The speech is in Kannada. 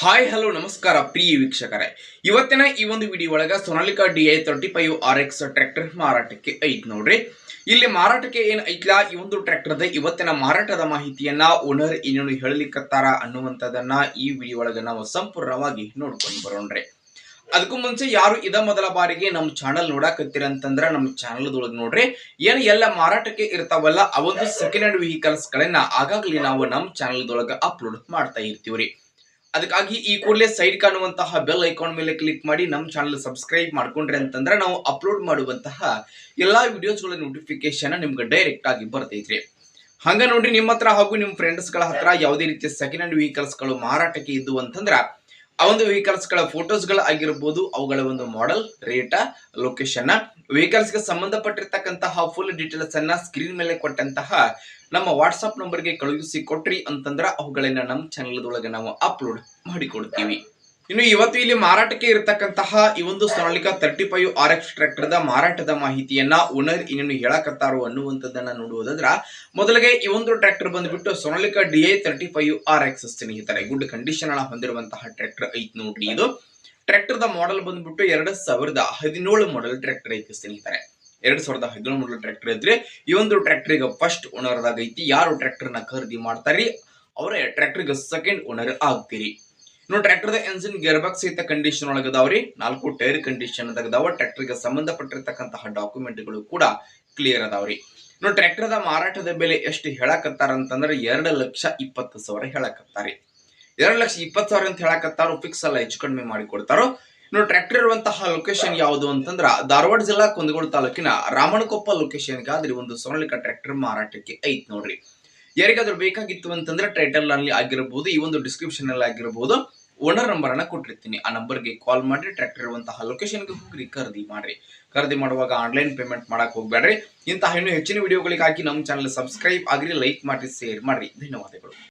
ಹಾಯ್ ಹಲೋ ನಮಸ್ಕಾರ ಪ್ರಿಯ ವೀಕ್ಷಕರೇ, ಇವತ್ತಿನ ಈ ಒಂದು ವಿಡಿಯೋ ಒಳಗ ಸೋನಾಲಿಕಾ DI35RX ಟ್ರ್ಯಾಕ್ಟರ್ ಮಾರಾಟಕ್ಕೆ ಐತ್ ನೋಡ್ರಿ. ಇಲ್ಲಿ ಮಾರಾಟಕ್ಕೆ ಏನ್ ಐತ್ಲಾ ಈ ಒಂದು ಟ್ರ್ಯಾಕ್ಟರ್ದ ಇವತ್ತಿನ ಮಾರಾಟದ ಮಾಹಿತಿಯನ್ನ ಓನರ್ ಏನೇನು ಹೇಳಲಿಕ್ಕತ್ತಾರ ಅನ್ನುವಂಥದ್ದನ್ನ ಈ ವಿಡಿಯೋ ಒಳಗ ನಾವು ಸಂಪೂರ್ಣವಾಗಿ ನೋಡ್ಕೊಂಡು ಬರೋಣ್ರಿ. ಅದಕ್ಕೂ ಮುಂಚೆ ಯಾರು ಇದ ಮೊದಲ ಬಾರಿಗೆ ನಮ್ಮ ಚಾನಲ್ ನೋಡಾಕತ್ತೀರ ಅಂತಂದ್ರ ನಮ್ಮ ಚಾನಲ್ದೊಳಗೆ ನೋಡ್ರಿ, ಏನ್ ಎಲ್ಲ ಮಾರಾಟಕ್ಕೆ ಇರ್ತಾವಲ್ಲ ಆ ಒಂದು ಸೆಕೆಂಡ್ ಹ್ಯಾಂಡ್ ವೆಹಿಕಲ್ಸ್ ಗಳನ್ನ ಆಗಾಗ್ಲಿ ನಾವು ನಮ್ಮ ಚಾನಲ್ದೊಳಗ ಅಪ್ಲೋಡ್ ಮಾಡ್ತಾ ಇರ್ತೀವ್ರಿ. ಅದಕ್ಕಾಗಿ ಈ ಕೂಡಲೇ ಸೈಡ್ ಕಾಣುವಂತಹ ಬೆಲ್ ಐಕಾನ್ ಮೇಲೆ ಕ್ಲಿಕ್ ಮಾಡಿ ನಮ್ಮ ಚಾನಲ್ ಸಬ್ಸ್ಕ್ರೈಬ್ ಮಾಡ್ಕೊಂಡ್ರೆ ಅಂತಂದ್ರೆ ನಾವು ಅಪ್ಲೋಡ್ ಮಾಡುವಂತಹ ಎಲ್ಲಾ ವಿಡಿಯೋಸ್ಗಳ ನೋಟಿಫಿಕೇಶನ್ ನಿಮ್ಗೆ ಡೈರೆಕ್ಟ್ ಆಗಿ ಬರ್ತೈತ್ರಿ. ಹಂಗ ನೋಡ್ರಿ, ನಿಮ್ಮ ಹತ್ರ ಹಾಗೂ ನಿಮ್ಮ ಫ್ರೆಂಡ್ಸ್ ಗಳ ಹತ್ರ ಯಾವುದೇ ರೀತಿಯ ಸೆಕೆಂಡ್ ಹ್ಯಾಂಡ್ ವೆಹಿಕಲ್ಸ್ ಗಳು ಮಾರಾಟಕ್ಕೆ ಇದ್ದು ಅಂತಂದ್ರ ಆ ಒಂದು ವೆಹಿಕಲ್ಸ್ ಗಳ ಫೋಟೋಸ್ ಗಳ ಆಗಿರಬಹುದು, ಅವುಗಳ ಒಂದು ಮಾಡೆಲ್, ರೇಟ್, ಲೊಕೇಶನ್, ವೆಹಿಕಲ್ಸ್ ಗೆ ಸಂಬಂಧಪಟ್ಟಿರ್ತಕ್ಕಂತಹ ಫುಲ್ ಡೀಟೇಲ್ಸ್ ಅನ್ನ ಸ್ಕ್ರೀನ್ ಮೇಲೆ ಕೊಟ್ಟಂತಹ ನಮ್ಮ ವಾಟ್ಸ್ಆಪ್ ನಂಬರ್ಗೆ ಕಳುಹಿಸಿ ಕೊಟ್ರಿ ಅಂತಂದ್ರ ಅವುಗಳನ್ನ ನಮ್ಮ ಚಾನಲ್ದೊಳಗೆ ನಾವು ಅಪ್ಲೋಡ್ ಮಾಡಿಕೊಡ್ತೀವಿ. ಇನ್ನು ಇವತ್ತು ಇಲ್ಲಿ ಮಾರಾಟಕ್ಕೆ ಇರತಕ್ಕಂತಹ ಈ ಒಂದು ಸೋನಾಲಿಕಾ 35RX ಟ್ರ್ಯಾಕ್ಟರ್ದ ಮಾರಾಟದ ಮಾಹಿತಿಯನ್ನ ಓನರ್ ಏನೇನು ಹೇಳಕತ್ತಾರೋ ಅನ್ನುವಂಥದ್ದನ್ನ ನೋಡುವುದಾದ್ರ, ಮೊದಲಿಗೆ ಈ ಒಂದು ಟ್ರ್ಯಾಕ್ಟರ್ ಬಂದ್ಬಿಟ್ಟು ಸೋನಾಲಿಕಾ DI35RX ಸ್ನೇಹಿತರೆ ಗುಡ್ ಕಂಡೀಷನ್ ಅನ್ನ ಹೊಂದಿರುವಂತಹ ಟ್ರ್ಯಾಕ್ಟರ್ ಐತ್ ನೋಡ್ರಿ. ಇದು ಟ್ರ್ಯಾಕ್ಟರ್ದ ಮಾಡೆಲ್ ಬಂದ್ಬಿಟ್ಟು 2017 ಮಾಡೆಲ್ ಟ್ರ್ಯಾಕ್ಟರ್ ಐತಿ ಸ್ನೇಹಿತರೆ. 2017 ಮಾಡೆಲ್ ಟ್ರ್ಯಾಕ್ಟರ್ ಇದ್ರೆ ಈ ಒಂದು ಟ್ರ್ಯಾಕ್ಟರ್ ಈಗ ಫಸ್ಟ್ ಓನರ್ ದಾಗ ಐತಿ. ಯಾರು ಟ್ರ್ಯಾಕ್ಟರ್ ನ ಖರೀದಿ ಮಾಡ್ತಾರಿ ಅವರೇ ಟ್ರ್ಯಾಕ್ಟರ್ ಗೆ ಸೆಕೆಂಡ್ ಓನರ್ ಆಗ್ತೀರಿ. ಇನ್ನು ಟ್ರ್ಯಾಕ್ಟರ್ ದ ಎಂಜಿನ್ ಗೇರ್ ಬಾಕ್ಸ್ ಸಹಿತ ಕಂಡೀಷನ್ ಒಳಗದಾವ್ರಿ. 4 ಟೈರ್ ಕಂಡೀಷನ್ ಅದಾವ. ಟ್ರ್ಯಾಕ್ಟರ್ ಗೆ ಸಂಬಂಧಪಟ್ಟಿರ್ತಕ್ಕಂತಹ ಡಾಕ್ಯುಮೆಂಟ್ ಗಳು ಕೂಡ ಕ್ಲಿಯರ್ ಅದಾವ್ರಿ. ಇನ್ನು ಟ್ರ್ಯಾಕ್ಟರ್ ದ ಮಾರಾಟದ ಬೆಲೆ ಎಷ್ಟು ಹೇಳಕತ್ತಾರ ಅಂತಂದ್ರೆ 2,20,000 ಹೇಳಕತ್ತಾರಿ. 2,20,000 ಅಂತ ಹೇಳಕತ್ತಾರು. ಫಿಕ್ಸ್ ಅಲ್ಲ, ಹೆಚ್ಚು ಕಡಿಮೆ ಮಾಡಿ ಕೊಡ್ತಾರೋ. ಇನ್ನು ಟ್ರ್ಯಾಕ್ಟರ್ ಇರುವಂತಹ ಲೊಕೇಶನ್ ಯಾವುದು ಅಂತಂದ್ರ ಧಾರವಾಡ ಜಿಲ್ಲಾ ಕುಂದಗೋಳ ತಾಲೂಕಿನ ರಾಮನಕೊಪ್ಪ ಲೊಕೇಶನ್ ಗಾದ್ರಿ ಒಂದು ಸೋನಾಲಿಕಾ ಟ್ರ್ಯಾಕ್ಟರ್ ಮಾರಾಟಕ್ಕೆ ಐತ್ ನೋಡ್ರಿ. ಯಾರಿಗಾದ್ರೂ ಬೇಕಾಗಿತ್ತು ಅಂತಂದ್ರೆ ಟೈಟಲ್ ಅಲ್ಲಿ ಆಗಿರಬಹುದು, ಈ ಒಂದು ಡಿಸ್ಕ್ರಿಪ್ಷನ್ ಅಲ್ಲಿ ಆಗಿರಬಹುದು, ಓನರ್ ನಂಬರ್ ಅನ್ನ ಕೊಟ್ಟಿರ್ತೀನಿ. ಆ ನಂಬರ್ಗೆ ಕಾಲ್ ಮಾಡಿ ಟ್ರ್ಯಾಕ್ಟರ್ ಇರುವಂತಹ ಲೊಕೇಶನ್ಗೆ ಹೋಗ್ರಿ, ಖರೀದಿ ಮಾಡ್ರಿ. ಖರೀದಿ ಮಾಡುವಾಗ ಆನ್ಲೈನ್ ಪೇಮೆಂಟ್ ಮಾಡಕ್ ಹೋಗ್ಬೇಡ್ರಿ. ಇಂತಹ ಇನ್ನೂ ಹೆಚ್ಚಿನ ವಿಡಿಯೋಗಳಿಗಾಗಿ ನಮ್ಮ ಚಾನಲ್ ಸಬ್ಸ್ಕ್ರೈಬ್ ಆಗ್ರಿ, ಲೈಕ್ ಮಾಡಿ, ಶೇರ್ ಮಾಡ್ರಿ. ಧನ್ಯವಾದಗಳು.